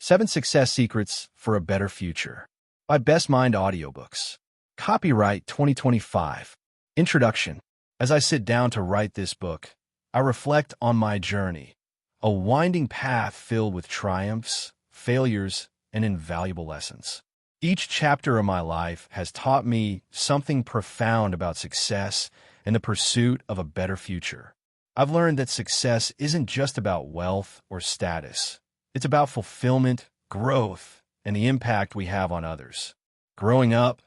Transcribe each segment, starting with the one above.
7 Success Secrets for a Better Future by Best Mind Audiobooks. Copyright 2025. Introduction. As I sit down to write this book, I reflect on my journey, a winding path filled with triumphs, failures, and invaluable lessons. Each chapter of my life has taught me something profound about success and the pursuit of a better future. I've learned that success isn't just about wealth or status. It's about fulfillment, growth, and the impact we have on others. Growing up,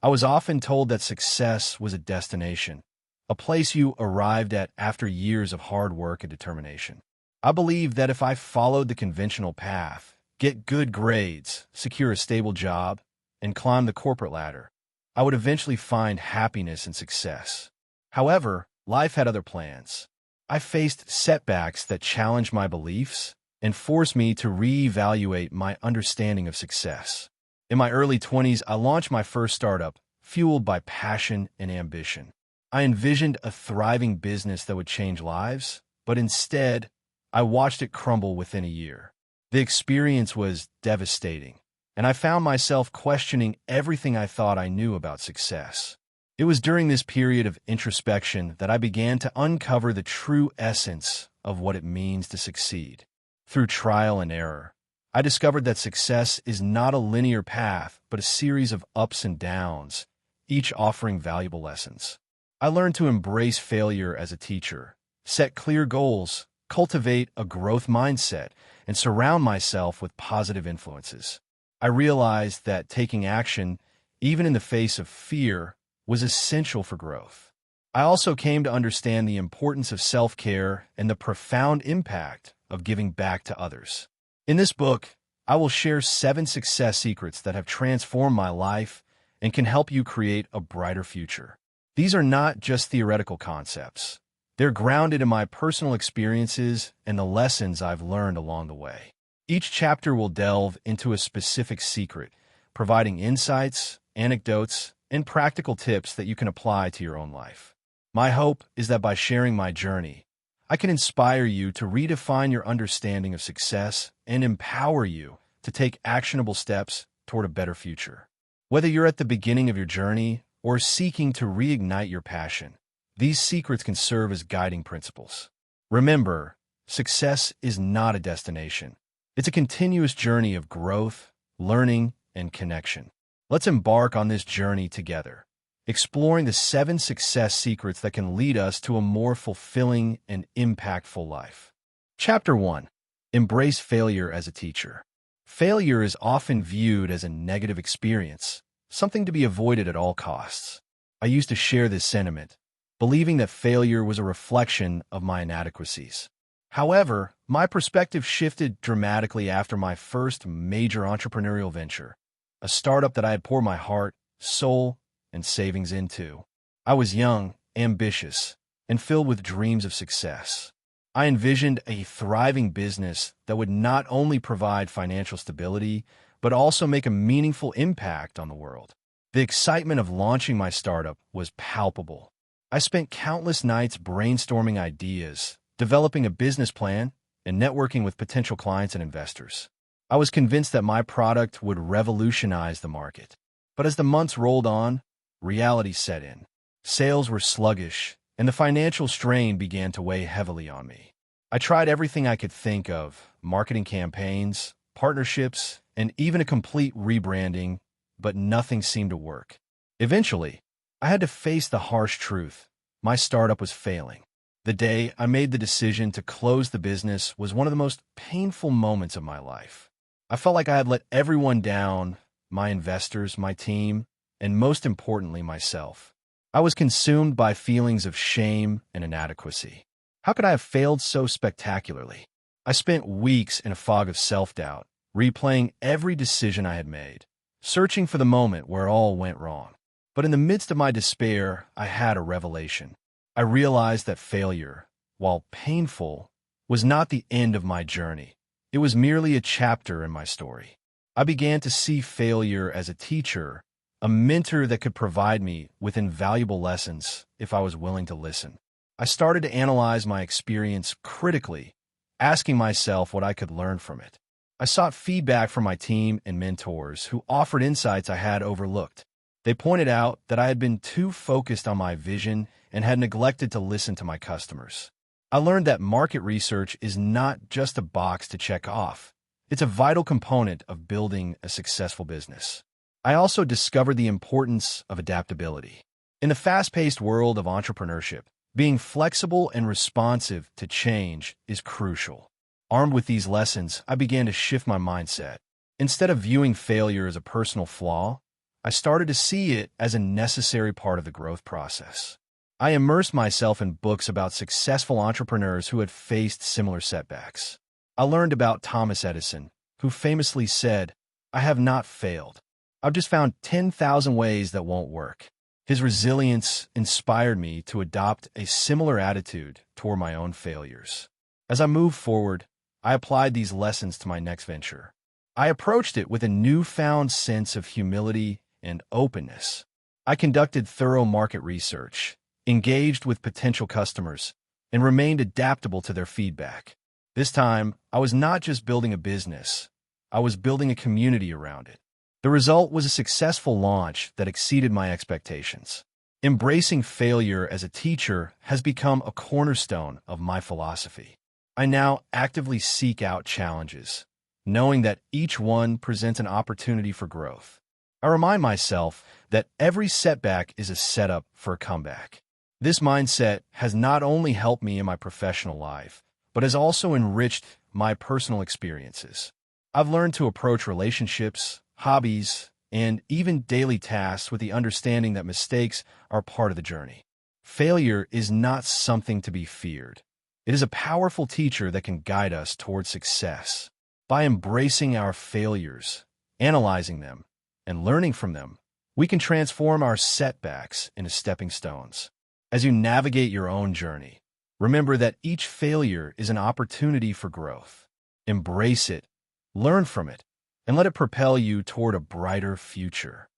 I was often told that success was a destination, a place you arrived at after years of hard work and determination. I believed that if I followed the conventional path, get good grades, secure a stable job, and climb the corporate ladder, I would eventually find happiness and success. However, life had other plans. I faced setbacks that challenged my beliefs and forced me to reevaluate my understanding of success. In my early 20s, I launched my first startup, fueled by passion and ambition. I envisioned a thriving business that would change lives, but instead, I watched it crumble within a year. The experience was devastating, and I found myself questioning everything I thought I knew about success. It was during this period of introspection that I began to uncover the true essence of what it means to succeed. Through trial and error, I discovered that success is not a linear path, but a series of ups and downs, each offering valuable lessons. I learned to embrace failure as a teacher, set clear goals, cultivate a growth mindset, and surround myself with positive influences. I realized that taking action, even in the face of fear, was essential for growth. I also came to understand the importance of self-care and the profound impact of giving back to others. In this book, I will share 7 success secrets that have transformed my life and can help you create a brighter future. These are not just theoretical concepts. They're grounded in my personal experiences and the lessons I've learned along the way. Each chapter will delve into a specific secret, providing insights, anecdotes, and practical tips that you can apply to your own life. My hope is that by sharing my journey, I can inspire you to redefine your understanding of success and empower you to take actionable steps toward a better future. Whether you're at the beginning of your journey or seeking to reignite your passion, these secrets can serve as guiding principles. Remember, success is not a destination. It's a continuous journey of growth, learning, and connection. Let's embark on this journey together, exploring the 7 success secrets that can lead us to a more fulfilling and impactful life. Chapter 1. Embrace failure as a teacher. Failure is often viewed as a negative experience, something to be avoided at all costs. I used to share this sentiment, believing that failure was a reflection of my inadequacies. However, my perspective shifted dramatically after my first major entrepreneurial venture, a startup that I had poured my heart, soul, and savings into. I was young, ambitious, and filled with dreams of success. I envisioned a thriving business that would not only provide financial stability, but also make a meaningful impact on the world. The excitement of launching my startup was palpable. I spent countless nights brainstorming ideas, developing a business plan, and networking with potential clients and investors. I was convinced that my product would revolutionize the market. But as the months rolled on, reality set in. Sales were sluggish, and the financial strain began to weigh heavily on me. I tried everything I could think of, marketing campaigns, partnerships, and even a complete rebranding, but nothing seemed to work. Eventually, I had to face the harsh truth. My startup was failing. The day I made the decision to close the business was one of the most painful moments of my life. I felt like I had let everyone down, my investors, my team, and most importantly, myself. I was consumed by feelings of shame and inadequacy. How could I have failed so spectacularly? I spent weeks in a fog of self-doubt, replaying every decision I had made, searching for the moment where all went wrong. But in the midst of my despair, I had a revelation. I realized that failure, while painful, was not the end of my journey. It was merely a chapter in my story. I began to see failure as a teacher, a mentor that could provide me with invaluable lessons if I was willing to listen. I started to analyze my experience critically, asking myself what I could learn from it. I sought feedback from my team and mentors who offered insights I had overlooked. They pointed out that I had been too focused on my vision and had neglected to listen to my customers. I learned that market research is not just a box to check off. It's a vital component of building a successful business. I also discovered the importance of adaptability. In the fast-paced world of entrepreneurship, being flexible and responsive to change is crucial. Armed with these lessons, I began to shift my mindset. Instead of viewing failure as a personal flaw, I started to see it as a necessary part of the growth process. I immersed myself in books about successful entrepreneurs who had faced similar setbacks. I learned about Thomas Edison, who famously said, "I have not failed. I've just found 10,000 ways that won't work." His resilience inspired me to adopt a similar attitude toward my own failures. As I moved forward, I applied these lessons to my next venture. I approached it with a newfound sense of humility and openness. I conducted thorough market research, engaged with potential customers, and remained adaptable to their feedback. This time, I was not just building a business, I was building a community around it. The result was a successful launch that exceeded my expectations. Embracing failure as a teacher has become a cornerstone of my philosophy. I now actively seek out challenges, knowing that each one presents an opportunity for growth. I remind myself that every setback is a setup for a comeback. This mindset has not only helped me in my professional life, but has also enriched my personal experiences. I've learned to approach relationships, hobbies, and even daily tasks with the understanding that mistakes are part of the journey. Failure is not something to be feared. It is a powerful teacher that can guide us towards success. By embracing our failures, analyzing them, and learning from them, we can transform our setbacks into stepping stones. As you navigate your own journey, remember that each failure is an opportunity for growth. Embrace it, learn from it, and let it propel you toward a brighter future.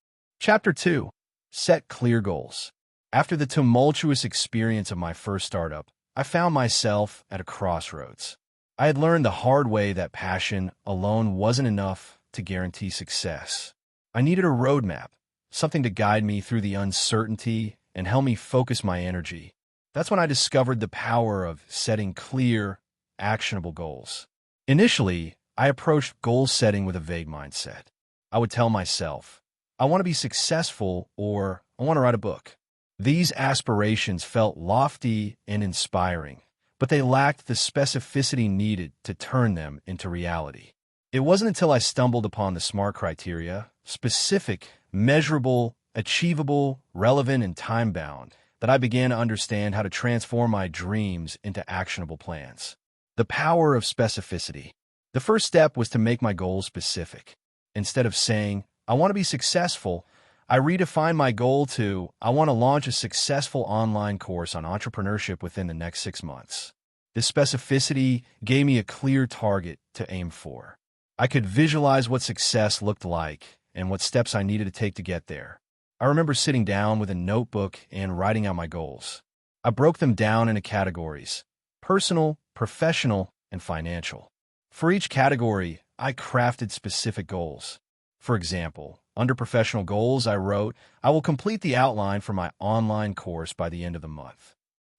Chapter 2. Set clear goals. After the tumultuous experience of my first startup, I found myself at a crossroads. I had learned the hard way that passion alone wasn't enough to guarantee success. I needed a roadmap, something to guide me through the uncertainty and help me focus my energy. That's when I discovered the power of setting clear, actionable goals. Initially, I approached goal setting with a vague mindset. I would tell myself, I want to be successful or I want to write a book. These aspirations felt lofty and inspiring, but they lacked the specificity needed to turn them into reality. It wasn't until I stumbled upon the SMART criteria, specific, measurable, achievable, relevant, and time-bound, that I began to understand how to transform my dreams into actionable plans. The power of specificity. The first step was to make my goals specific. Instead of saying, I want to be successful, I redefined my goal to, I want to launch a successful online course on entrepreneurship within the next 6 months. This specificity gave me a clear target to aim for. I could visualize what success looked like and what steps I needed to take to get there. I remember sitting down with a notebook and writing out my goals. I broke them down into categories: personal, professional, and financial. For each category, I crafted specific goals. For example, under professional goals, I wrote, I will complete the outline for my online course by the end of the month.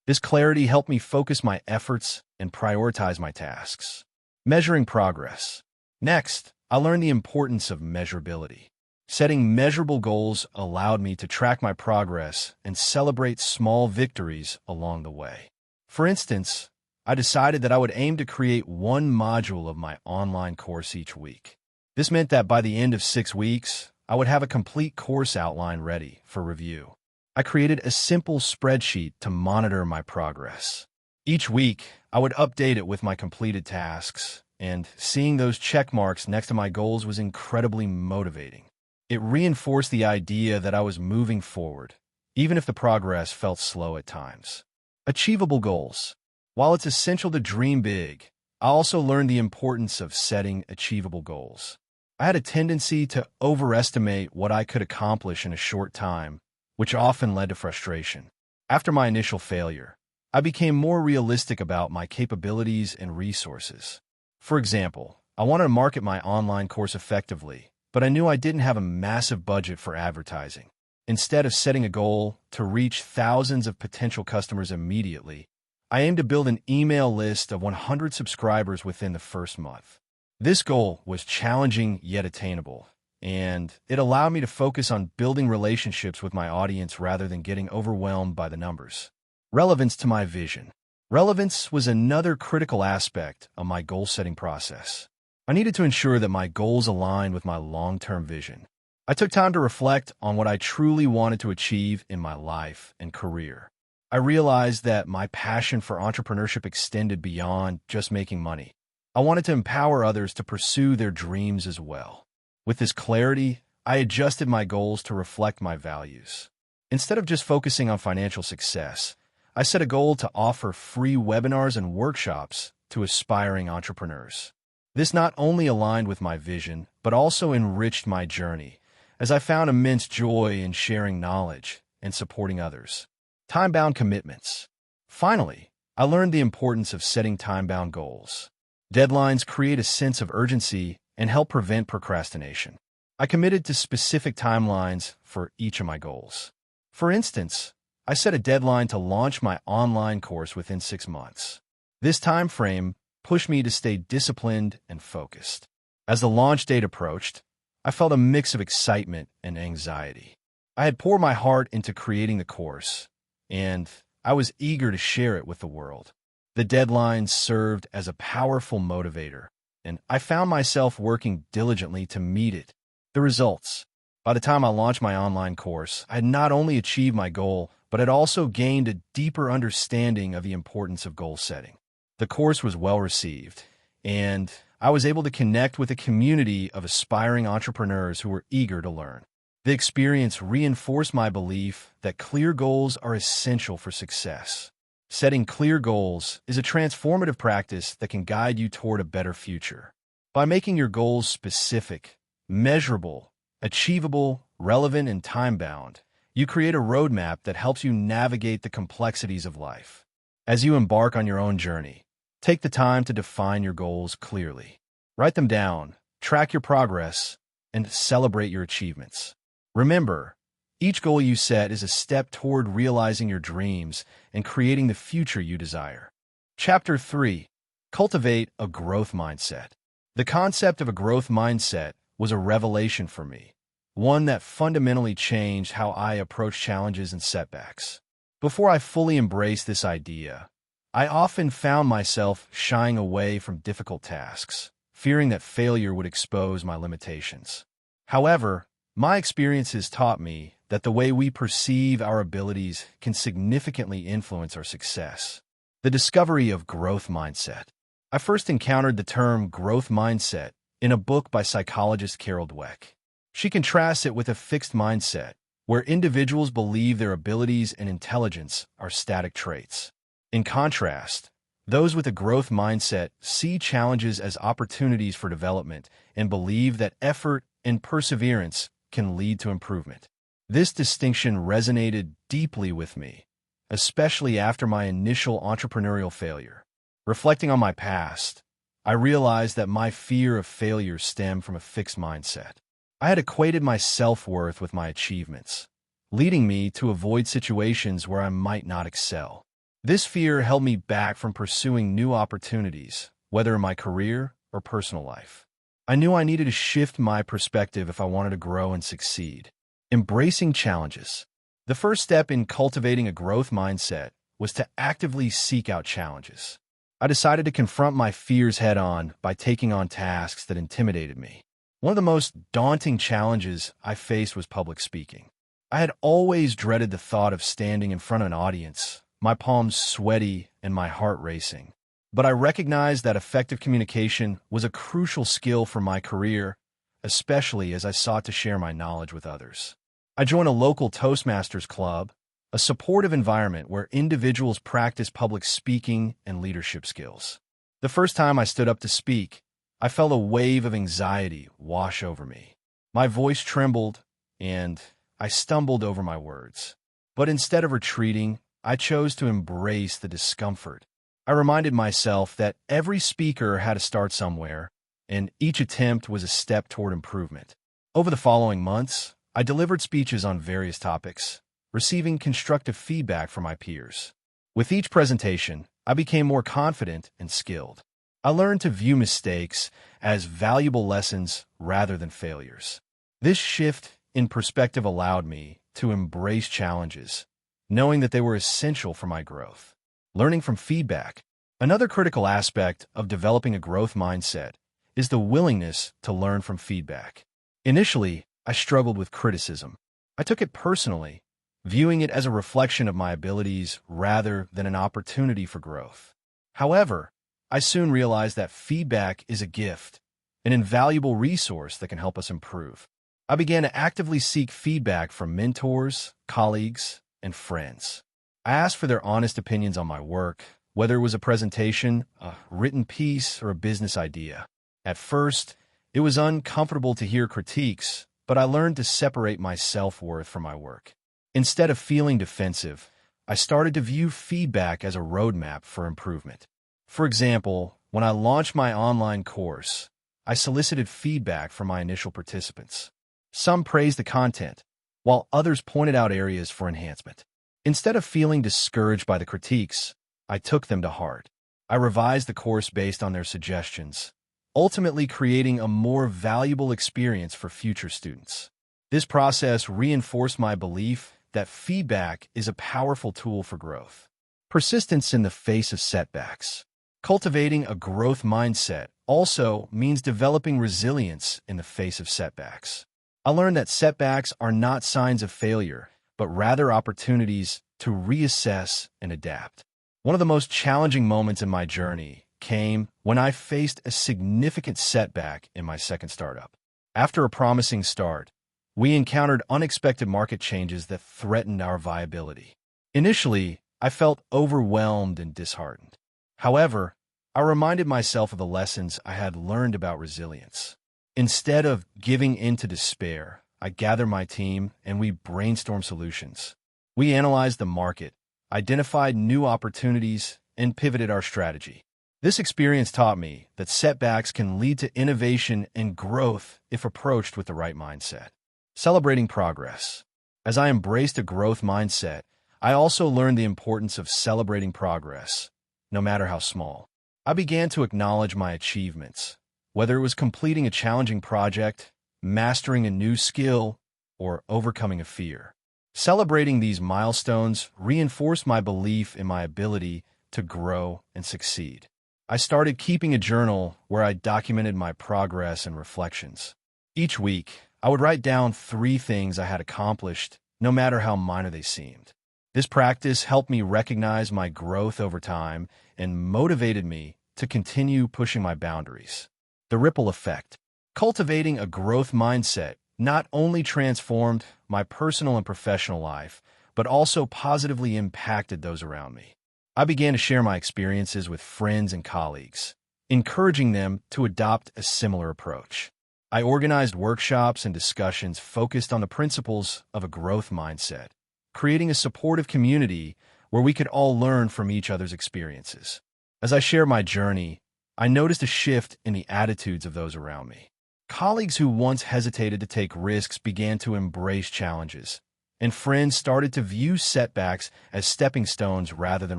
This clarity helped me focus my efforts and prioritize my tasks. Measuring progress. Next, I learned the importance of measurability. Setting measurable goals allowed me to track my progress and celebrate small victories along the way. For instance, I decided that I would aim to create one module of my online course each week. This meant that by the end of 6 weeks, I would have a complete course outline ready for review. I created a simple spreadsheet to monitor my progress. Each week, I would update it with my completed tasks, and seeing those check marks next to my goals was incredibly motivating. It reinforced the idea that I was moving forward, even if the progress felt slow at times. Achievable goals. While it's essential to dream big, I also learned the importance of setting achievable goals. I had a tendency to overestimate what I could accomplish in a short time, which often led to frustration. After my initial failure, I became more realistic about my capabilities and resources. For example, I wanted to market my online course effectively, but I knew I didn't have a massive budget for advertising. Instead of setting a goal to reach thousands of potential customers immediately, I aimed to build an email list of 100 subscribers within the first month. This goal was challenging yet attainable, and it allowed me to focus on building relationships with my audience rather than getting overwhelmed by the numbers. Relevance to my vision. Relevance was another critical aspect of my goal-setting process. I needed to ensure that my goals aligned with my long-term vision. I took time to reflect on what I truly wanted to achieve in my life and career. I realized that my passion for entrepreneurship extended beyond just making money. I wanted to empower others to pursue their dreams as well. With this clarity, I adjusted my goals to reflect my values. Instead of just focusing on financial success, I set a goal to offer free webinars and workshops to aspiring entrepreneurs. This not only aligned with my vision, but also enriched my journey, as I found immense joy in sharing knowledge and supporting others. Time-bound commitments. Finally, I learned the importance of setting time-bound goals. Deadlines create a sense of urgency and help prevent procrastination. I committed to specific timelines for each of my goals. For instance, I set a deadline to launch my online course within 6 months. This time frame pushed me to stay disciplined and focused. As the launch date approached, I felt a mix of excitement and anxiety. I had poured my heart into creating the course, and I was eager to share it with the world. The deadline served as a powerful motivator, and I found myself working diligently to meet it. The results. By the time I launched my online course, I had not only achieved my goal, but had also gained a deeper understanding of the importance of goal setting. The course was well received, and I was able to connect with a community of aspiring entrepreneurs who were eager to learn. The experience reinforced my belief that clear goals are essential for success. Setting clear goals is a transformative practice that can guide you toward a better future. By making your goals specific, measurable, achievable, relevant, and time-bound, you create a roadmap that helps you navigate the complexities of life. As you embark on your own journey, take the time to define your goals clearly. Write them down, track your progress, and celebrate your achievements. Remember, each goal you set is a step toward realizing your dreams and creating the future you desire. Chapter 3. Cultivate a growth mindset. The concept of a growth mindset was a revelation for me, one that fundamentally changed how I approach challenges and setbacks. Before I fully embraced this idea, I often found myself shying away from difficult tasks, fearing that failure would expose my limitations. However, my experiences taught me that the way we perceive our abilities can significantly influence our success. The discovery of growth mindset. I first encountered the term growth mindset in a book by psychologist Carol Dweck. She contrasts it with a fixed mindset, where individuals believe their abilities and intelligence are static traits. In contrast, those with a growth mindset see challenges as opportunities for development and believe that effort and perseverance can lead to improvement. This distinction resonated deeply with me, especially after my initial entrepreneurial failure. Reflecting on my past, I realized that my fear of failure stemmed from a fixed mindset. I had equated my self-worth with my achievements, leading me to avoid situations where I might not excel. This fear held me back from pursuing new opportunities, whether in my career or personal life. I knew I needed to shift my perspective if I wanted to grow and succeed. Embracing challenges. The first step in cultivating a growth mindset was to actively seek out challenges. I decided to confront my fears head-on by taking on tasks that intimidated me. One of the most daunting challenges I faced was public speaking. I had always dreaded the thought of standing in front of an audience, my palms sweaty and my heart racing. But I recognized that effective communication was a crucial skill for my career, especially as I sought to share my knowledge with others. I joined a local Toastmasters club, a supportive environment where individuals practice public speaking and leadership skills. The first time I stood up to speak, I felt a wave of anxiety wash over me. My voice trembled, and I stumbled over my words. But instead of retreating, I chose to embrace the discomfort. I reminded myself that every speaker had to start somewhere, and each attempt was a step toward improvement. Over the following months, I delivered speeches on various topics, receiving constructive feedback from my peers. With each presentation, I became more confident and skilled. I learned to view mistakes as valuable lessons rather than failures. This shift in perspective allowed me to embrace challenges, knowing that they were essential for my growth. Learning from feedback. Another critical aspect of developing a growth mindset is the willingness to learn from feedback. Initially, I struggled with criticism. I took it personally, viewing it as a reflection of my abilities rather than an opportunity for growth. However, I soon realized that feedback is a gift, an invaluable resource that can help us improve. I began to actively seek feedback from mentors, colleagues, and friends. I asked for their honest opinions on my work, whether it was a presentation, a written piece, or a business idea. At first, it was uncomfortable to hear critiques, but I learned to separate my self-worth from my work. Instead of feeling defensive, I started to view feedback as a roadmap for improvement. For example, when I launched my online course, I solicited feedback from my initial participants. Some praised the content, while others pointed out areas for enhancement. Instead of feeling discouraged by the critiques, I took them to heart. I revised the course based on their suggestions, ultimately creating a more valuable experience for future students. This process reinforced my belief that feedback is a powerful tool for growth. Persistence in the face of setbacks. Cultivating a growth mindset also means developing resilience in the face of setbacks. I learned that setbacks are not signs of failure, but rather opportunities to reassess and adapt. One of the most challenging moments in my journey came when I faced a significant setback in my second startup. After a promising start, we encountered unexpected market changes that threatened our viability. Initially, I felt overwhelmed and disheartened. However, I reminded myself of the lessons I had learned about resilience. Instead of giving in to despair, I gathered my team and we brainstormed solutions. We analyzed the market, identified new opportunities, and pivoted our strategy. This experience taught me that setbacks can lead to innovation and growth if approached with the right mindset. Celebrating progress. As I embraced a growth mindset, I also learned the importance of celebrating progress, no matter how small. I began to acknowledge my achievements, whether it was completing a challenging project, mastering a new skill, or overcoming a fear. Celebrating these milestones reinforced my belief in my ability to grow and succeed. I started keeping a journal where I documented my progress and reflections. Each week, I would write down 3 things I had accomplished, no matter how minor they seemed. This practice helped me recognize my growth over time and motivated me to continue pushing my boundaries. The ripple effect. Cultivating a growth mindset not only transformed my personal and professional life, but also positively impacted those around me. I began to share my experiences with friends and colleagues, encouraging them to adopt a similar approach. I organized workshops and discussions focused on the principles of a growth mindset, creating a supportive community where we could all learn from each other's experiences. As I shared my journey, I noticed a shift in the attitudes of those around me. Colleagues who once hesitated to take risks began to embrace challenges, and friends started to view setbacks as stepping stones rather than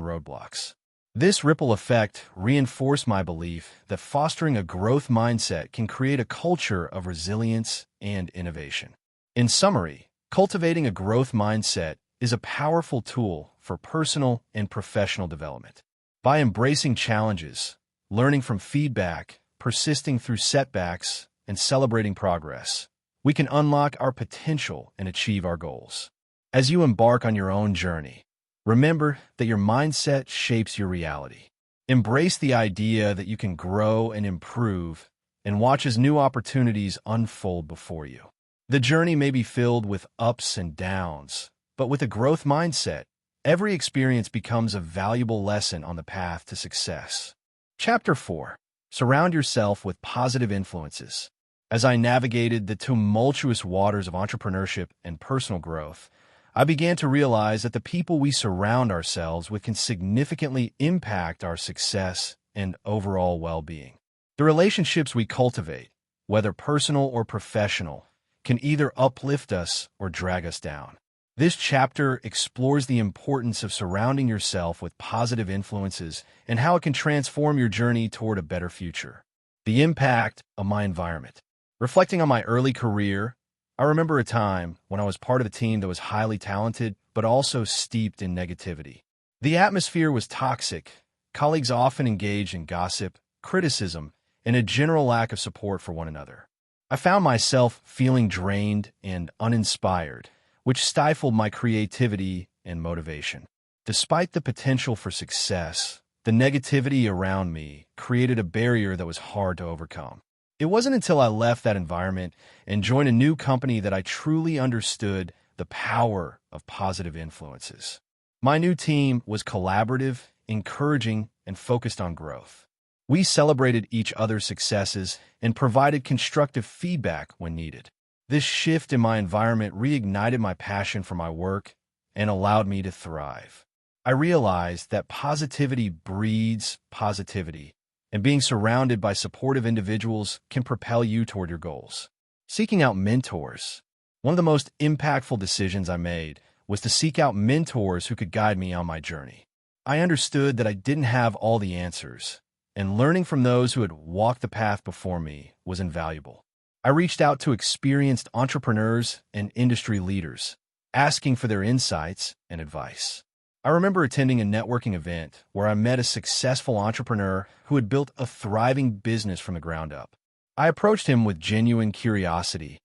roadblocks. This ripple effect reinforced my belief that fostering a growth mindset can create a culture of resilience and innovation. In summary, cultivating a growth mindset is a powerful tool for personal and professional development. By embracing challenges, learning from feedback, persisting through setbacks, and celebrating progress, we can unlock our potential and achieve our goals. As you embark on your own journey, remember that your mindset shapes your reality. Embrace the idea that you can grow and improve, and watch as new opportunities unfold before you. The journey may be filled with ups and downs, but with a growth mindset, every experience becomes a valuable lesson on the path to success. Chapter 4. Surround yourself with positive influences. As I navigated the tumultuous waters of entrepreneurship and personal growth, I began to realize that the people we surround ourselves with can significantly impact our success and overall well-being. The relationships we cultivate, whether personal or professional, can either uplift us or drag us down. This chapter explores the importance of surrounding yourself with positive influences and how it can transform your journey toward a better future. The impact of my environment. Reflecting on my early career, I remember a time when I was part of a team that was highly talented but also steeped in negativity. The atmosphere was toxic. Colleagues often engaged in gossip, criticism, and a general lack of support for one another. I found myself feeling drained and uninspired, which stifled my creativity and motivation. Despite the potential for success, the negativity around me created a barrier that was hard to overcome. It wasn't until I left that environment and joined a new company that I truly understood the power of positive influences. My new team was collaborative, encouraging, and focused on growth. We celebrated each other's successes and provided constructive feedback when needed. This shift in my environment reignited my passion for my work and allowed me to thrive. I realized that positivity breeds positivity, and being surrounded by supportive individuals can propel you toward your goals. Seeking out mentors. One of the most impactful decisions I made was to seek out mentors who could guide me on my journey. I understood that I didn't have all the answers, and learning from those who had walked the path before me was invaluable. I reached out to experienced entrepreneurs and industry leaders, asking for their insights and advice. I remember attending a networking event where I met a successful entrepreneur who had built a thriving business from the ground up. I approached him with genuine curiosity,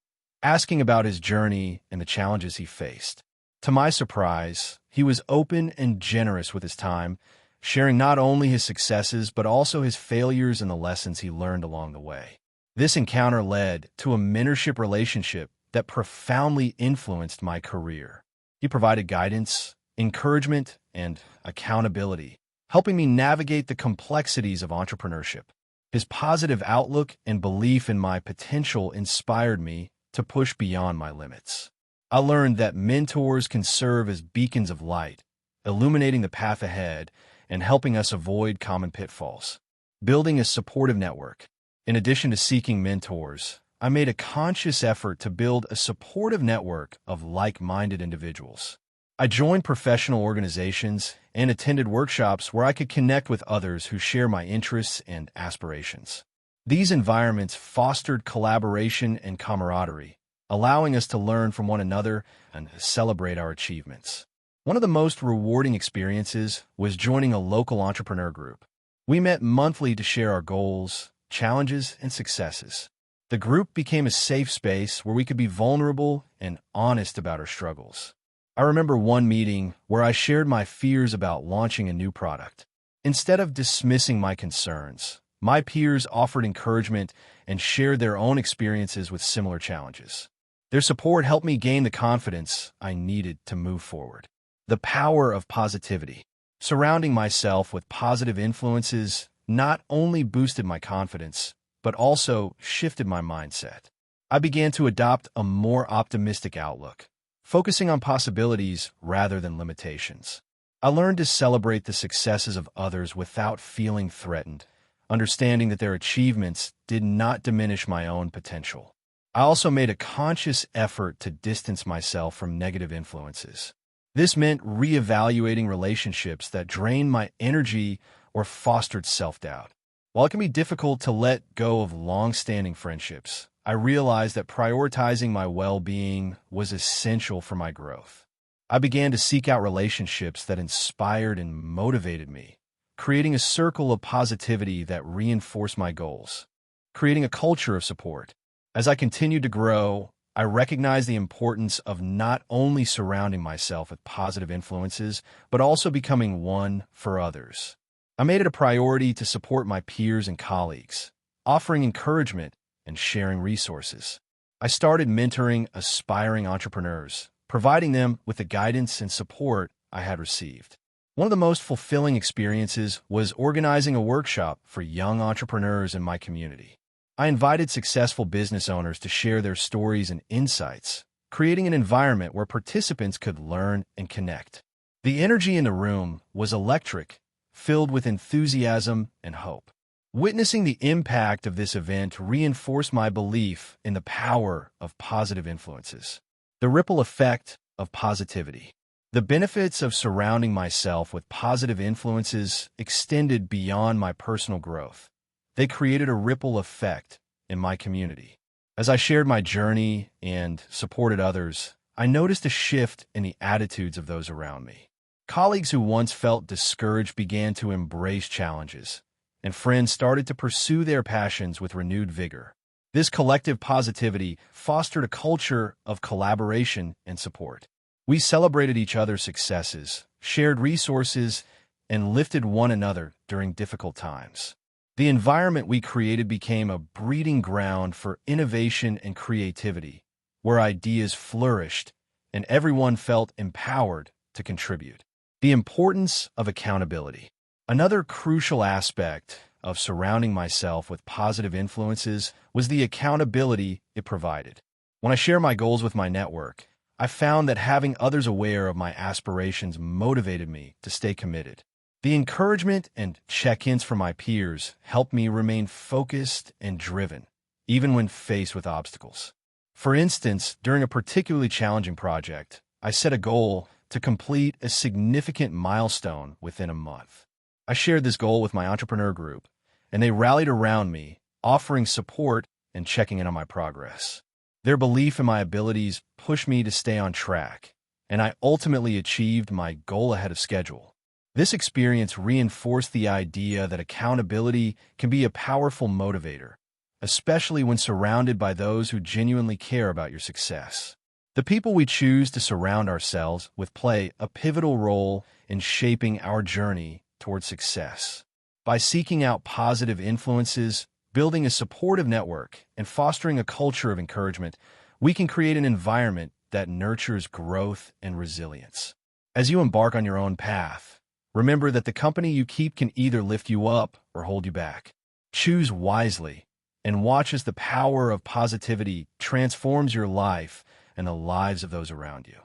asking about his journey and the challenges he faced. To my surprise, he was open and generous with his time, sharing not only his successes but also his failures and the lessons he learned along the way. This encounter led to a mentorship relationship that profoundly influenced my career. He provided guidance, encouragement, and accountability, helping me navigate the complexities of entrepreneurship. His positive outlook and belief in my potential inspired me to push beyond my limits. I learned that mentors can serve as beacons of light, illuminating the path ahead and helping us avoid common pitfalls. Building a supportive network. In addition to seeking mentors, I made a conscious effort to build a supportive network of like-minded individuals. I joined professional organizations and attended workshops where I could connect with others who share my interests and aspirations. These environments fostered collaboration and camaraderie, allowing us to learn from one another and celebrate our achievements. One of the most rewarding experiences was joining a local entrepreneur group. We met monthly to share our goals, challenges, and successes. The group became a safe space where we could be vulnerable and honest about our struggles. I remember one meeting where I shared my fears about launching a new product. Instead of dismissing my concerns, my peers offered encouragement and shared their own experiences with similar challenges. Their support helped me gain the confidence I needed to move forward. The power of positivity. Surrounding myself with positive influences not only boosted my confidence, but also shifted my mindset. I began to adopt a more optimistic outlook, focusing on possibilities rather than limitations. I learned to celebrate the successes of others without feeling threatened, understanding that their achievements did not diminish my own potential. I also made a conscious effort to distance myself from negative influences. This meant reevaluating relationships that drained my energy or fostered self-doubt. While it can be difficult to let go of long-standing friendships, I realized that prioritizing my well-being was essential for my growth. I began to seek out relationships that inspired and motivated me, creating a circle of positivity that reinforced my goals, creating a culture of support. As I continued to grow, I recognized the importance of not only surrounding myself with positive influences, but also becoming one for others. I made it a priority to support my peers and colleagues, offering encouragement and sharing resources. I started mentoring aspiring entrepreneurs, providing them with the guidance and support I had received. One of the most fulfilling experiences was organizing a workshop for young entrepreneurs in my community. I invited successful business owners to share their stories and insights, creating an environment where participants could learn and connect. The energy in the room was electric, filled with enthusiasm and hope. Witnessing the impact of this event reinforced my belief in the power of positive influences. The ripple effect of positivity. The benefits of surrounding myself with positive influences extended beyond my personal growth. They created a ripple effect in my community. As I shared my journey and supported others, I noticed a shift in the attitudes of those around me. Colleagues who once felt discouraged began to embrace challenges, and friends started to pursue their passions with renewed vigor. This collective positivity fostered a culture of collaboration and support. We celebrated each other's successes, shared resources, and lifted one another during difficult times. The environment we created became a breeding ground for innovation and creativity, where ideas flourished and everyone felt empowered to contribute. The importance of accountability. Another crucial aspect of surrounding myself with positive influences was the accountability it provided. When I share my goals with my network, I found that having others aware of my aspirations motivated me to stay committed. The encouragement and check-ins from my peers helped me remain focused and driven, even when faced with obstacles. For instance, during a particularly challenging project, I set a goal to complete a significant milestone within a month. I shared this goal with my entrepreneur group, and they rallied around me, offering support and checking in on my progress. Their belief in my abilities pushed me to stay on track, and I ultimately achieved my goal ahead of schedule. This experience reinforced the idea that accountability can be a powerful motivator, especially when surrounded by those who genuinely care about your success. The people we choose to surround ourselves with play a pivotal role in shaping our journey towards success. By seeking out positive influences, building a supportive network, and fostering a culture of encouragement, we can create an environment that nurtures growth and resilience. As you embark on your own path, remember that the company you keep can either lift you up or hold you back. Choose wisely and watch as the power of positivity transforms your life and the lives of those around you.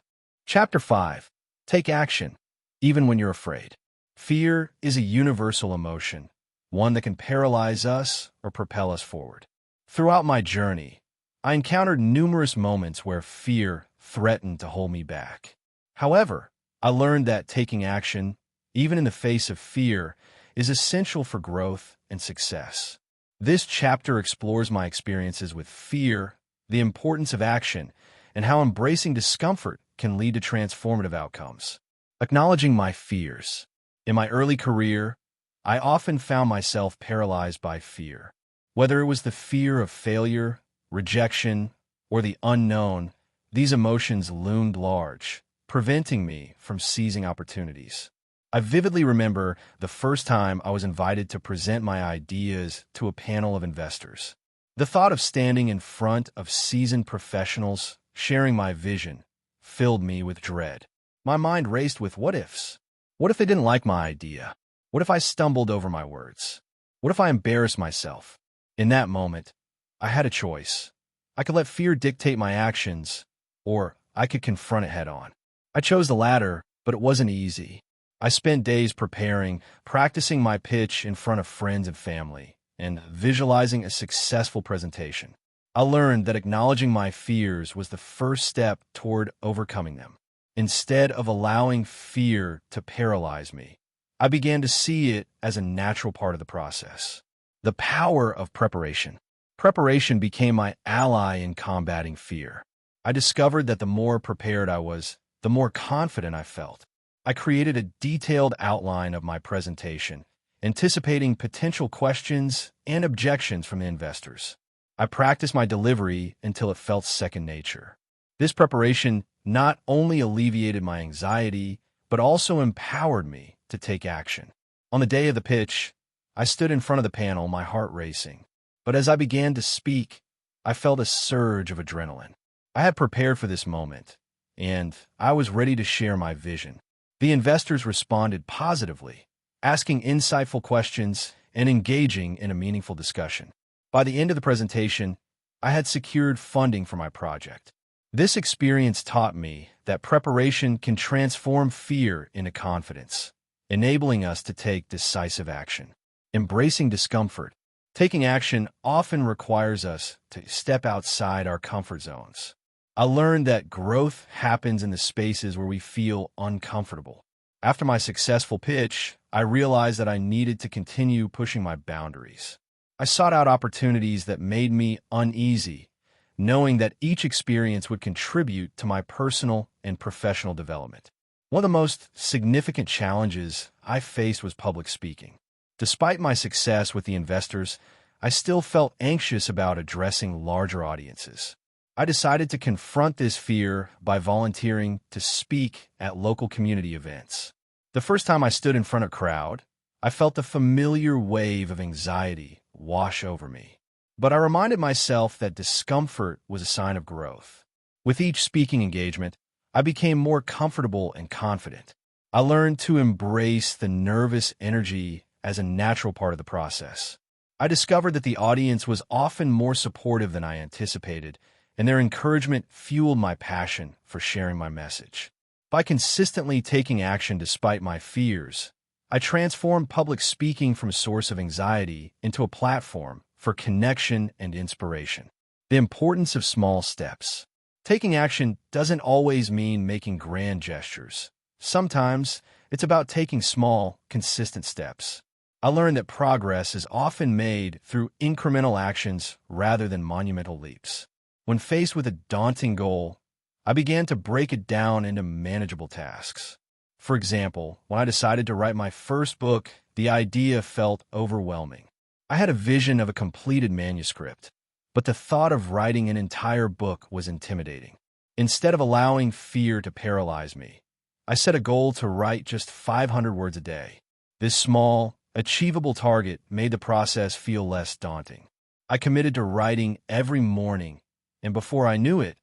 Chapter 5. Take action, even when you're afraid. Fear is a universal emotion, one that can paralyze us or propel us forward. Throughout my journey, I encountered numerous moments where fear threatened to hold me back. However, I learned that taking action, even in the face of fear, is essential for growth and success. This chapter explores my experiences with fear, the importance of action, and how embracing discomfort can lead to transformative outcomes. Acknowledging my fears. In my early career, I often found myself paralyzed by fear. Whether it was the fear of failure, rejection, or the unknown, these emotions loomed large, preventing me from seizing opportunities. I vividly remember the first time I was invited to present my ideas to a panel of investors. The thought of standing in front of seasoned professionals, sharing my vision, filled me with dread. My mind raced with what-ifs. What if they didn't like my idea? What if I stumbled over my words? What if I embarrassed myself? In that moment, I had a choice. I could let fear dictate my actions, or I could confront it head-on. I chose the latter, but it wasn't easy. I spent days preparing, practicing my pitch in front of friends and family, and visualizing a successful presentation. I learned that acknowledging my fears was the first step toward overcoming them. Instead of allowing fear to paralyze me, I began to see it as a natural part of the process. The power of preparation. Preparation became my ally in combating fear. I discovered that the more prepared I was, the more confident I felt. I created a detailed outline of my presentation, anticipating potential questions and objections from the investors. I practiced my delivery until it felt second nature. This preparation not only alleviated my anxiety, but also empowered me to take action. On the day of the pitch, I stood in front of the panel, my heart racing. But as I began to speak, I felt a surge of adrenaline. I had prepared for this moment, and I was ready to share my vision. The investors responded positively, asking insightful questions and engaging in a meaningful discussion. By the end of the presentation, I had secured funding for my project. This experience taught me that preparation can transform fear into confidence, enabling us to take decisive action. Embracing discomfort. Taking action often requires us to step outside our comfort zones. I learned that growth happens in the spaces where we feel uncomfortable. After my successful pitch, I realized that I needed to continue pushing my boundaries. I sought out opportunities that made me uneasy, knowing that each experience would contribute to my personal and professional development. One of the most significant challenges I faced was public speaking. Despite my success with the investors, I still felt anxious about addressing larger audiences. I decided to confront this fear by volunteering to speak at local community events. The first time I stood in front of a crowd, I felt a familiar wave of anxiety wash over me. But I reminded myself that discomfort was a sign of growth. With each speaking engagement, I became more comfortable and confident. I learned to embrace the nervous energy as a natural part of the process. I discovered that the audience was often more supportive than I anticipated, and their encouragement fueled my passion for sharing my message. By consistently taking action despite my fears, I transformed public speaking from a source of anxiety into a platform for connection and inspiration. The importance of small steps. Taking action doesn't always mean making grand gestures. Sometimes it's about taking small, consistent steps. I learned that progress is often made through incremental actions rather than monumental leaps. When faced with a daunting goal, I began to break it down into manageable tasks. For example, when I decided to write my first book, the idea felt overwhelming. I had a vision of a completed manuscript, but the thought of writing an entire book was intimidating. Instead of allowing fear to paralyze me, I set a goal to write just 500 words a day. This small, achievable target made the process feel less daunting. I committed to writing every morning, and before I knew it,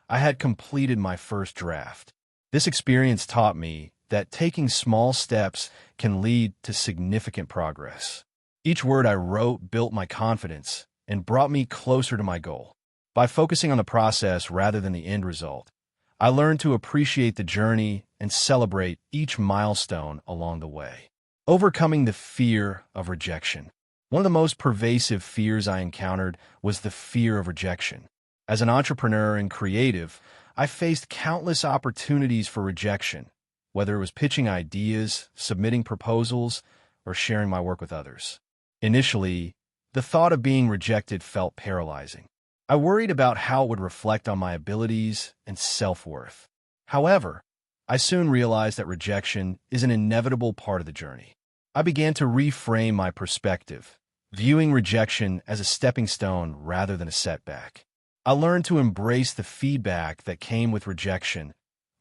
I had completed my first draft. This experience taught me that taking small steps can lead to significant progress. Each word I wrote built my confidence and brought me closer to my goal. By focusing on the process rather than the end result, I learned to appreciate the journey and celebrate each milestone along the way. Overcoming the fear of rejection. One of the most pervasive fears I encountered was the fear of rejection. As an entrepreneur and creative, I faced countless opportunities for rejection, whether it was pitching ideas, submitting proposals, or sharing my work with others. Initially, the thought of being rejected felt paralyzing. I worried about how it would reflect on my abilities and self-worth. However, I soon realized that rejection is an inevitable part of the journey. I began to reframe my perspective, viewing rejection as a stepping stone rather than a setback. I learned to embrace the feedback that came with rejection,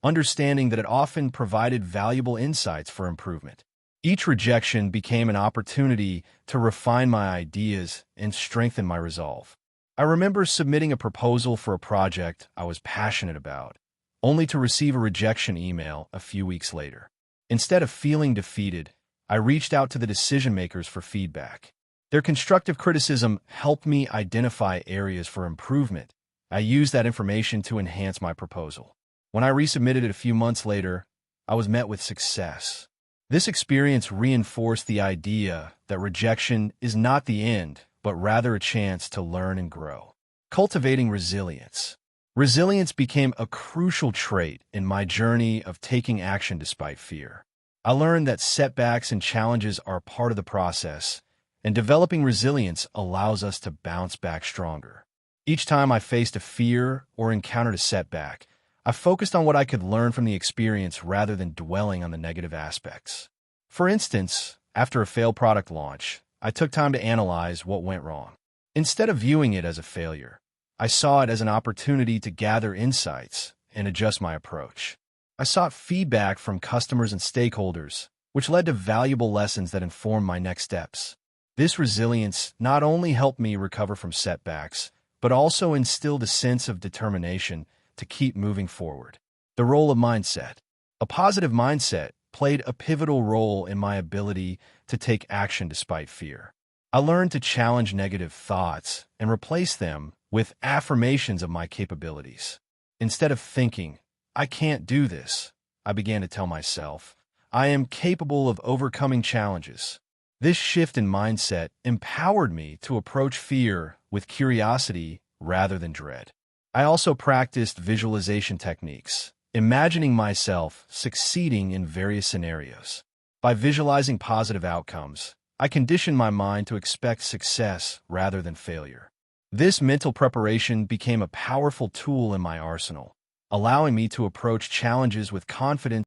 understanding that it often provided valuable insights for improvement. Each rejection became an opportunity to refine my ideas and strengthen my resolve. I remember submitting a proposal for a project I was passionate about, only to receive a rejection email a few weeks later. Instead of feeling defeated, I reached out to the decision-makers for feedback. Their constructive criticism helped me identify areas for improvement. I used that information to enhance my proposal. When I resubmitted it a few months later, I was met with success. This experience reinforced the idea that rejection is not the end, but rather a chance to learn and grow. Cultivating resilience. Resilience became a crucial trait in my journey of taking action despite fear. I learned that setbacks and challenges are part of the process, and developing resilience allows us to bounce back stronger. Each time I faced a fear or encountered a setback, I focused on what I could learn from the experience rather than dwelling on the negative aspects. For instance, after a failed product launch, I took time to analyze what went wrong. Instead of viewing it as a failure, I saw it as an opportunity to gather insights and adjust my approach. I sought feedback from customers and stakeholders, which led to valuable lessons that informed my next steps. This resilience not only helped me recover from setbacks, but also instilled a sense of determination to keep moving forward. The role of mindset. A positive mindset played a pivotal role in my ability to take action despite fear. I learned to challenge negative thoughts and replace them with affirmations of my capabilities. Instead of thinking, "I can't do this," I began to tell myself, "I am capable of overcoming challenges." This shift in mindset empowered me to approach fear with curiosity rather than dread. I also practiced visualization techniques, imagining myself succeeding in various scenarios. By visualizing positive outcomes, I conditioned my mind to expect success rather than failure. This mental preparation became a powerful tool in my arsenal, allowing me to approach challenges with confidence.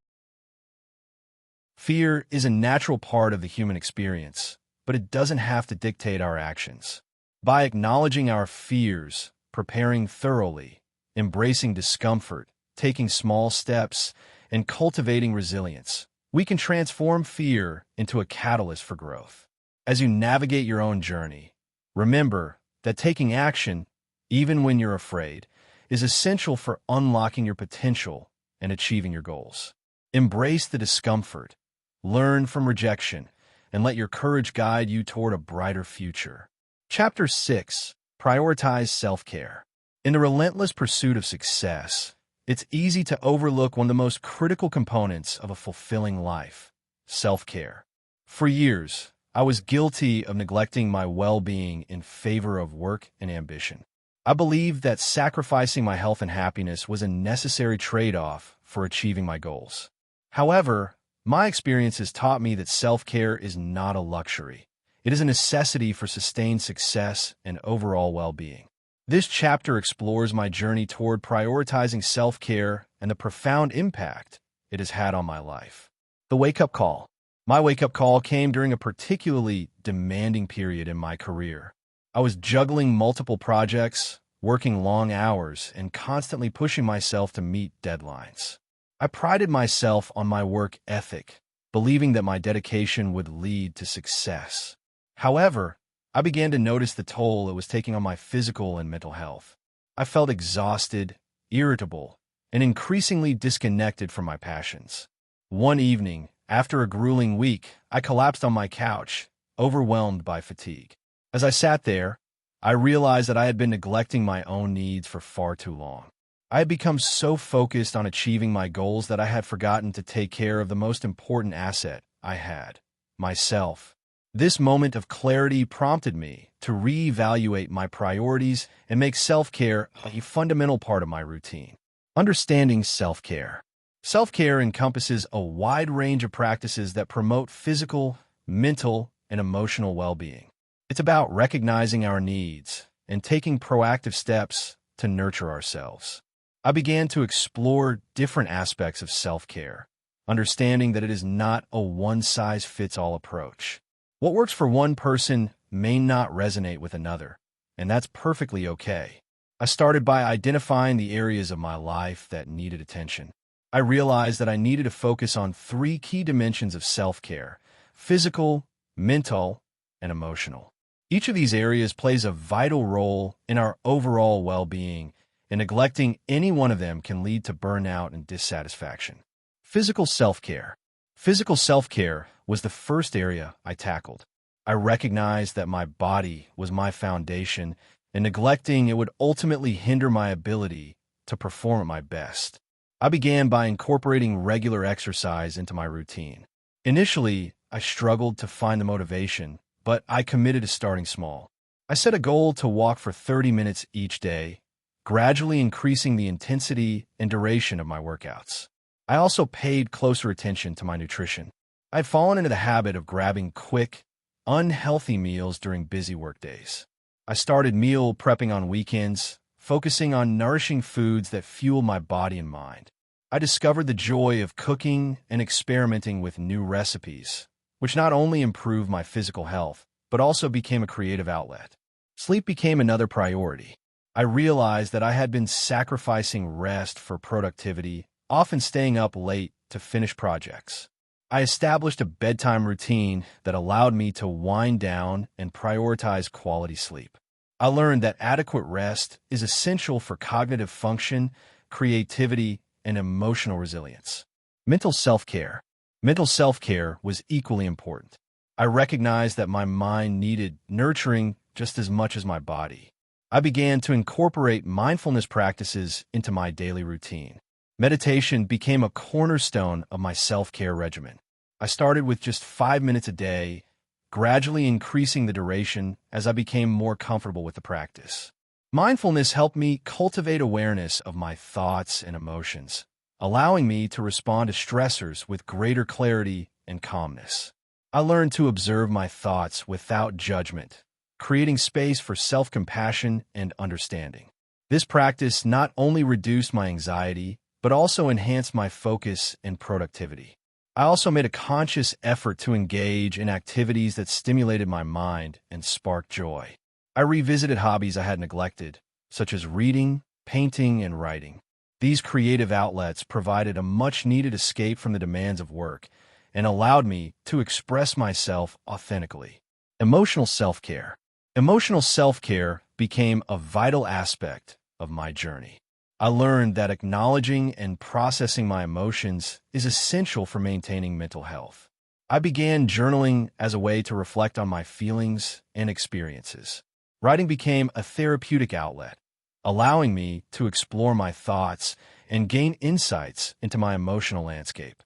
Fear is a natural part of the human experience, but it doesn't have to dictate our actions. By acknowledging our fears, preparing thoroughly, embracing discomfort, taking small steps, and cultivating resilience, we can transform fear into a catalyst for growth. As you navigate your own journey, remember that taking action, even when you're afraid, is essential for unlocking your potential and achieving your goals. Embrace the discomfort, learn from rejection, and let your courage guide you toward a brighter future. Chapter 6. Prioritize self-care. In the relentless pursuit of success, it's easy to overlook one of the most critical components of a fulfilling life: self-care. For years, I was guilty of neglecting my well-being in favor of work and ambition. I believed that sacrificing my health and happiness was a necessary trade-off for achieving my goals. However, my experience has taught me that self-care is not a luxury. It is a necessity for sustained success and overall well-being. This chapter explores my journey toward prioritizing self-care and the profound impact it has had on my life. The wake-up call. My wake-up call came during a particularly demanding period in my career. I was juggling multiple projects, working long hours, and constantly pushing myself to meet deadlines. I prided myself on my work ethic, believing that my dedication would lead to success. However, I began to notice the toll it was taking on my physical and mental health. I felt exhausted, irritable, and increasingly disconnected from my passions. One evening, after a grueling week, I collapsed on my couch, overwhelmed by fatigue. As I sat there, I realized that I had been neglecting my own needs for far too long. I had become so focused on achieving my goals that I had forgotten to take care of the most important asset I had: myself. This moment of clarity prompted me to reevaluate my priorities and make self-care a fundamental part of my routine. Understanding self-care. Self-care encompasses a wide range of practices that promote physical, mental, and emotional well-being. It's about recognizing our needs and taking proactive steps to nurture ourselves. I began to explore different aspects of self-care, understanding that it is not a one-size-fits-all approach. What works for one person may not resonate with another, and that's perfectly okay. I started by identifying the areas of my life that needed attention. I realized that I needed to focus on 3 key dimensions of self-care: physical, mental, and emotional. Each of these areas plays a vital role in our overall well-being, and neglecting any one of them can lead to burnout and dissatisfaction. Physical self-care. Physical self-care was the first area I tackled. I recognized that my body was my foundation, and neglecting it would ultimately hinder my ability to perform at my best. I began by incorporating regular exercise into my routine. Initially, I struggled to find the motivation, but I committed to starting small. I set a goal to walk for 30 minutes each day, gradually increasing the intensity and duration of my workouts. I also paid closer attention to my nutrition. I had fallen into the habit of grabbing quick, unhealthy meals during busy workdays. I started meal prepping on weekends, focusing on nourishing foods that fuel my body and mind. I discovered the joy of cooking and experimenting with new recipes, which not only improved my physical health, but also became a creative outlet. Sleep became another priority. I realized that I had been sacrificing rest for productivity, often staying up late to finish projects. I established a bedtime routine that allowed me to wind down and prioritize quality sleep. I learned that adequate rest is essential for cognitive function, creativity, and emotional resilience. Mental self-care. Mental self-care was equally important. I recognized that my mind needed nurturing just as much as my body. I began to incorporate mindfulness practices into my daily routine. Meditation became a cornerstone of my self-care regimen. I started with just 5 minutes a day, gradually increasing the duration as I became more comfortable with the practice. Mindfulness helped me cultivate awareness of my thoughts and emotions, allowing me to respond to stressors with greater clarity and calmness. I learned to observe my thoughts without judgment, creating space for self-compassion and understanding. This practice not only reduced my anxiety, but also enhanced my focus and productivity. I also made a conscious effort to engage in activities that stimulated my mind and sparked joy. I revisited hobbies I had neglected, such as reading, painting, and writing. These creative outlets provided a much-needed escape from the demands of work and allowed me to express myself authentically. Emotional self-care. Emotional self-care became a vital aspect of my journey. I learned that acknowledging and processing my emotions is essential for maintaining mental health. I began journaling as a way to reflect on my feelings and experiences. Writing became a therapeutic outlet, allowing me to explore my thoughts and gain insights into my emotional landscape.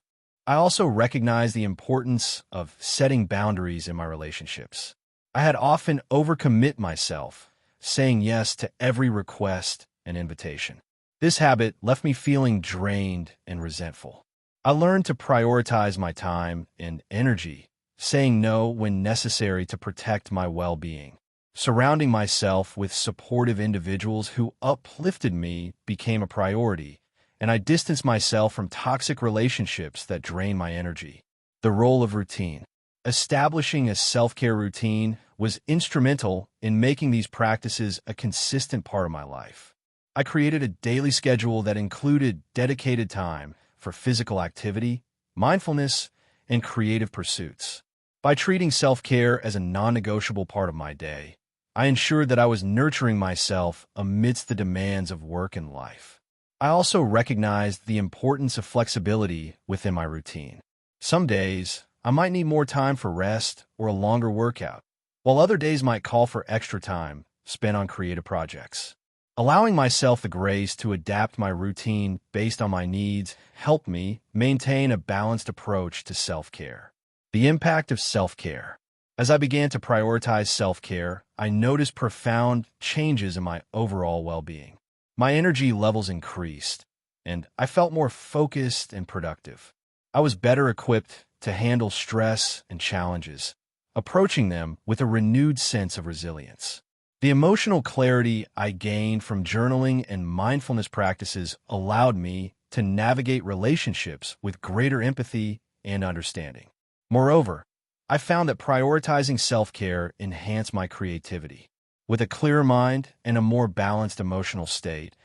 I also recognized the importance of setting boundaries in my relationships. I had often overcommit myself, saying yes to every request and invitation. This habit left me feeling drained and resentful. I learned to prioritize my time and energy, saying no when necessary to protect my well-being. Surrounding myself with supportive individuals who uplifted me became a priority, and I distanced myself from toxic relationships that drain my energy. The role of routine. Establishing a self-care routine was instrumental in making these practices a consistent part of my life. I created a daily schedule that included dedicated time for physical activity, mindfulness, and creative pursuits. By treating self-care as a non-negotiable part of my day, I ensured that I was nurturing myself amidst the demands of work and life. I also recognized the importance of flexibility within my routine. Some days, I might need more time for rest or a longer workout, while other days might call for extra time spent on creative projects. Allowing myself the grace to adapt my routine based on my needs helped me maintain a balanced approach to self-care. The impact of self-care. As I began to prioritize self-care, I noticed profound changes in my overall well-being. My energy levels increased, and I felt more focused and productive. I was better equipped to handle stress and challenges, approaching them with a renewed sense of resilience. The emotional clarity I gained from journaling and mindfulness practices allowed me to navigate relationships with greater empathy and understanding. Moreover, I found that prioritizing self-care enhanced my creativity. With a clearer mind and a more balanced emotional state,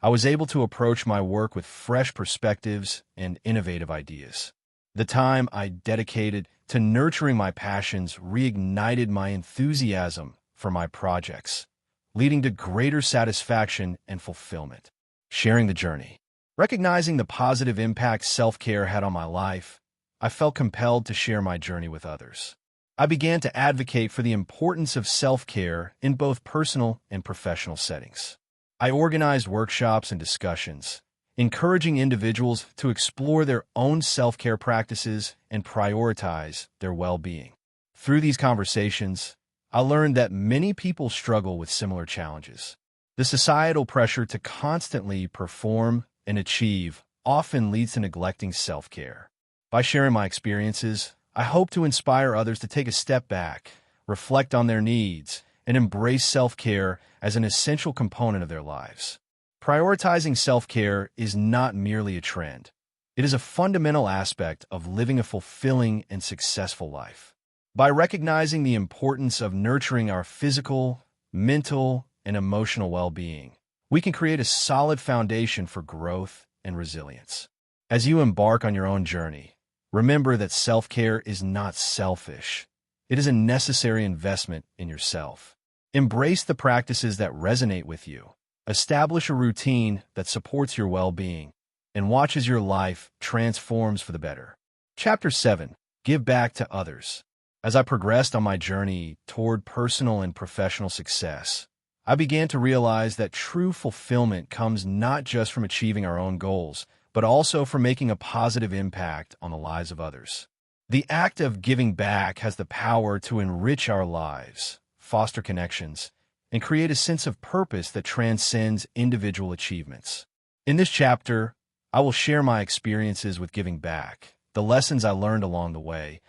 I was able to approach my work with fresh perspectives and innovative ideas. The time I dedicated to nurturing my passions reignited my enthusiasm for my projects, leading to greater satisfaction and fulfillment. Sharing the journey. Recognizing the positive impact self-care had on my life, I felt compelled to share my journey with others. I began to advocate for the importance of self-care in both personal and professional settings. I organized workshops and discussions, encouraging individuals to explore their own self-care practices and prioritize their well-being. Through these conversations, I learned that many people struggle with similar challenges. The societal pressure to constantly perform and achieve often leads to neglecting self-care. By sharing my experiences, I hope to inspire others to take a step back, reflect on their needs, and embrace self-care as an essential component of their lives. Prioritizing self-care is not merely a trend. It is a fundamental aspect of living a fulfilling and successful life. By recognizing the importance of nurturing our physical, mental, and emotional well-being, we can create a solid foundation for growth and resilience. As you embark on your own journey, remember that self-care is not selfish. It is a necessary investment in yourself. Embrace the practices that resonate with you. Establish a routine that supports your well-being, and watch as your life transforms for the better. Chapter 7. Give back to others. As I progressed on my journey toward personal and professional success, I began to realize that true fulfillment comes not just from achieving our own goals, but also from making a positive impact on the lives of others. The act of giving back has the power to enrich our lives, foster connections, and create a sense of purpose that transcends individual achievements. In this chapter, I will share my experiences with giving back, the lessons I learned along the way,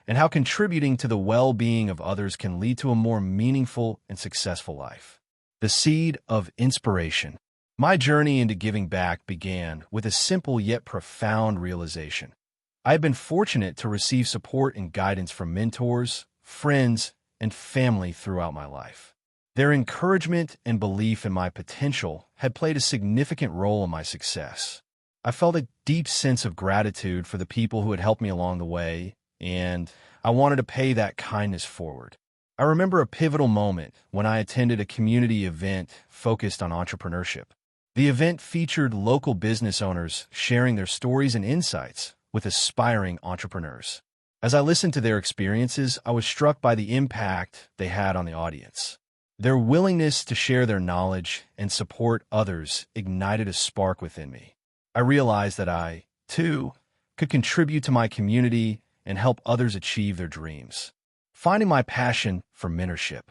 and how contributing to the well-being of others can lead to a more meaningful and successful life. The seed of inspiration. My journey into giving back began with a simple yet profound realization. I have been fortunate to receive support and guidance from mentors, friends, and family throughout my life. Their encouragement and belief in my potential had played a significant role in my success. I felt a deep sense of gratitude for the people who had helped me along the way, and I wanted to pay that kindness forward. I remember a pivotal moment when I attended a community event focused on entrepreneurship. The event featured local business owners sharing their stories and insights with aspiring entrepreneurs. As I listened to their experiences, I was struck by the impact they had on the audience. Their willingness to share their knowledge and support others ignited a spark within me. I realized that I, too, could contribute to my community and help others achieve their dreams. Finding my passion for mentorship.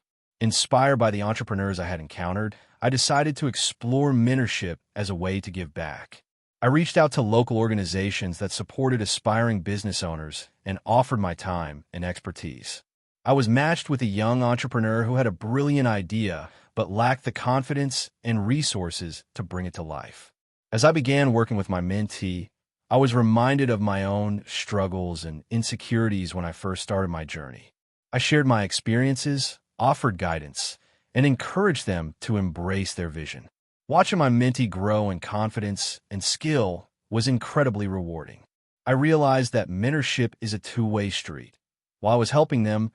Inspired by the entrepreneurs I had encountered, I decided to explore mentorship as a way to give back. I reached out to local organizations that supported aspiring business owners and offered my time and expertise. I was matched with a young entrepreneur who had a brilliant idea but lacked the confidence and resources to bring it to life. As I began working with my mentee, I was reminded of my own struggles and insecurities when I first started my journey. I shared my experiences, offered guidance, and encouraged them to embrace their vision. Watching my mentee grow in confidence and skill was incredibly rewarding. I realized that mentorship is a two-way street. While I was helping them,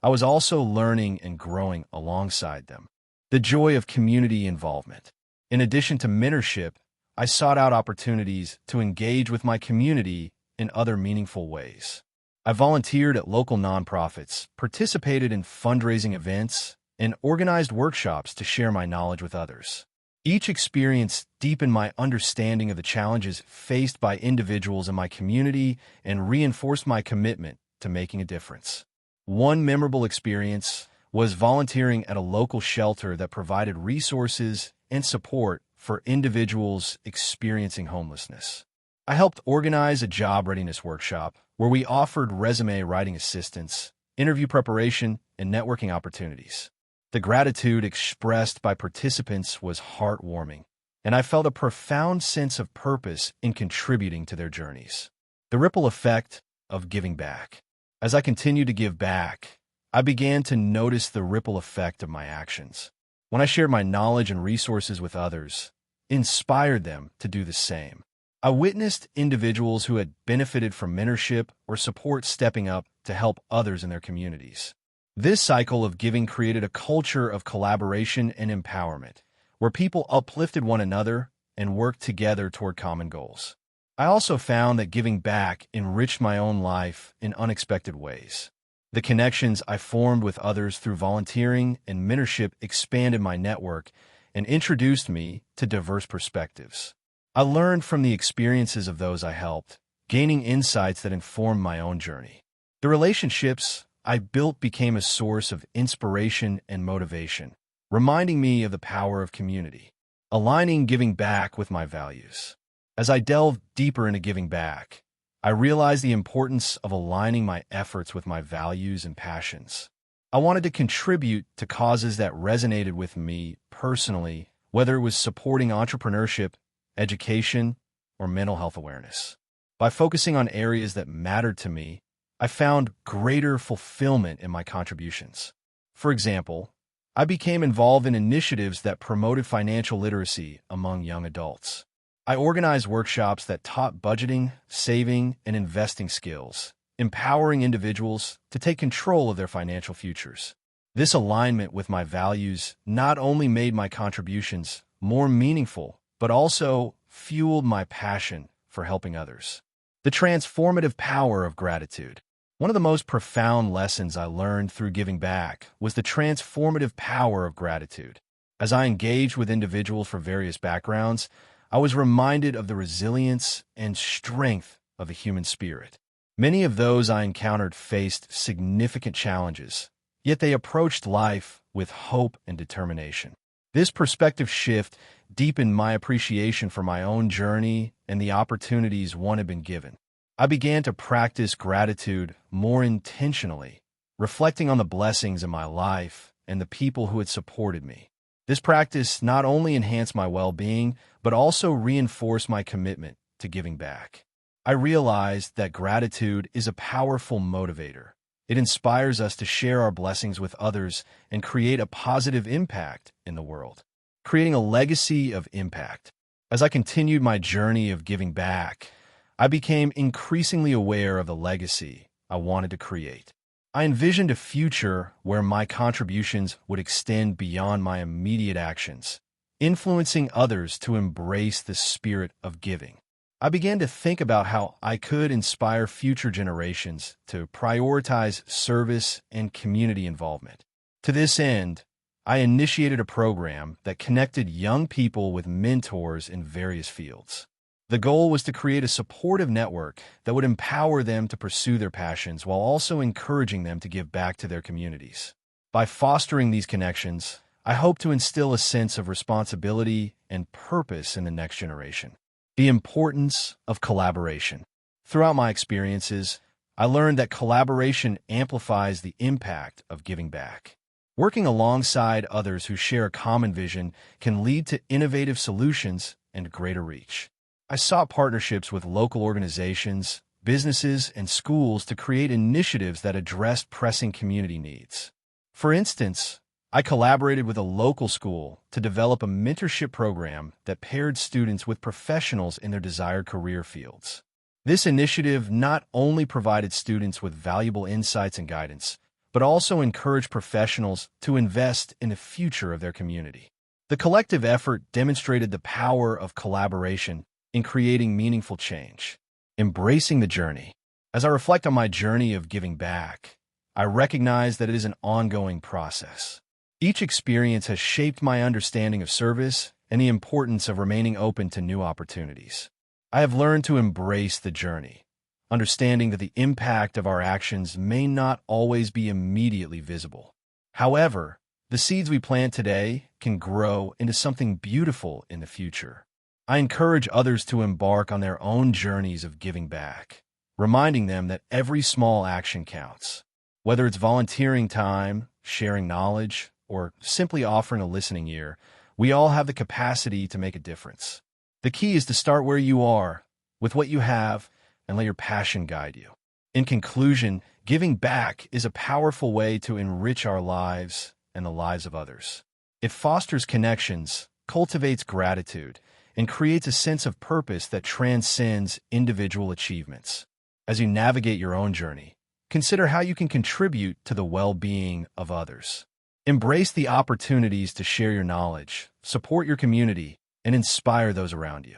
I was also learning and growing alongside them. The joy of community involvement. In addition to mentorship, I sought out opportunities to engage with my community in other meaningful ways. I volunteered at local nonprofits, participated in fundraising events, and organized workshops to share my knowledge with others. Each experience deepened my understanding of the challenges faced by individuals in my community and reinforced my commitment to making a difference. One memorable experience was volunteering at a local shelter that provided resources and support for individuals experiencing homelessness. I helped organize a job readiness workshop where we offered resume writing assistance, interview preparation, and networking opportunities. The gratitude expressed by participants was heartwarming, and I felt a profound sense of purpose in contributing to their journeys. The ripple effect of giving back. As I continued to give back, I began to notice the ripple effect of my actions. When I shared my knowledge and resources with others, inspired them to do the same. I witnessed individuals who had benefited from mentorship or support stepping up to help others in their communities. This cycle of giving created a culture of collaboration and empowerment, where people uplifted one another and worked together toward common goals. I also found that giving back enriched my own life in unexpected ways. The connections I formed with others through volunteering and mentorship expanded my network and introduced me to diverse perspectives. I learned from the experiences of those I helped, gaining insights that informed my own journey. The relationships I built became a source of inspiration and motivation, reminding me of the power of community, aligning giving back with my values. As I delved deeper into giving back, I realized the importance of aligning my efforts with my values and passions. I wanted to contribute to causes that resonated with me personally, whether it was supporting entrepreneurship, education, or mental health awareness. By focusing on areas that mattered to me, I found greater fulfillment in my contributions. For example, I became involved in initiatives that promoted financial literacy among young adults. I organized workshops that taught budgeting, saving, and investing skills, empowering individuals to take control of their financial futures. This alignment with my values not only made my contributions more meaningful, but also fueled my passion for helping others. The transformative power of gratitude. One of the most profound lessons I learned through giving back was the transformative power of gratitude. As I engaged with individuals from various backgrounds, I was reminded of the resilience and strength of the human spirit. Many of those I encountered faced significant challenges, yet they approached life with hope and determination. This perspective shift deepened my appreciation for my own journey and the opportunities one had been given. I began to practice gratitude more intentionally, reflecting on the blessings in my life and the people who had supported me. This practice not only enhanced my well-being, but also reinforced my commitment to giving back. I realized that gratitude is a powerful motivator. It inspires us to share our blessings with others and create a positive impact in the world, creating a legacy of impact. As I continued my journey of giving back, I became increasingly aware of the legacy I wanted to create. I envisioned a future where my contributions would extend beyond my immediate actions, influencing others to embrace the spirit of giving. I began to think about how I could inspire future generations to prioritize service and community involvement. To this end, I initiated a program that connected young people with mentors in various fields. The goal was to create a supportive network that would empower them to pursue their passions while also encouraging them to give back to their communities. By fostering these connections, I hope to instill a sense of responsibility and purpose in the next generation. The importance of collaboration. Throughout my experiences, I learned that collaboration amplifies the impact of giving back. Working alongside others who share a common vision can lead to innovative solutions and greater reach. I sought partnerships with local organizations, businesses, and schools to create initiatives that addressed pressing community needs. For instance, I collaborated with a local school to develop a mentorship program that paired students with professionals in their desired career fields. This initiative not only provided students with valuable insights and guidance, but also encouraged professionals to invest in the future of their community. The collective effort demonstrated the power of collaboration in creating meaningful change. Embracing the journey. As I reflect on my journey of giving back, I recognize that it is an ongoing process. Each experience has shaped my understanding of service and the importance of remaining open to new opportunities. I have learned to embrace the journey, understanding that the impact of our actions may not always be immediately visible. However, the seeds we plant today can grow into something beautiful in the future. I encourage others to embark on their own journeys of giving back, reminding them that every small action counts. Whether it's volunteering time, sharing knowledge, or simply offering a listening ear, we all have the capacity to make a difference. The key is to start where you are, with what you have, and let your passion guide you. In conclusion, giving back is a powerful way to enrich our lives and the lives of others. It fosters connections, cultivates gratitude, and creates a sense of purpose that transcends individual achievements. As you navigate your own journey, consider how you can contribute to the well-being of others. Embrace the opportunities to share your knowledge, support your community, and inspire those around you.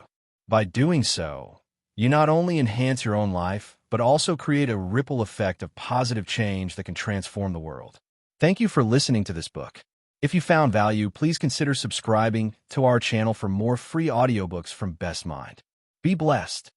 By doing so, you not only enhance your own life, but also create a ripple effect of positive change that can transform the world. Thank you for listening to this book. If you found value, please consider subscribing to our channel for more free audiobooks from Best Mind. Be blessed.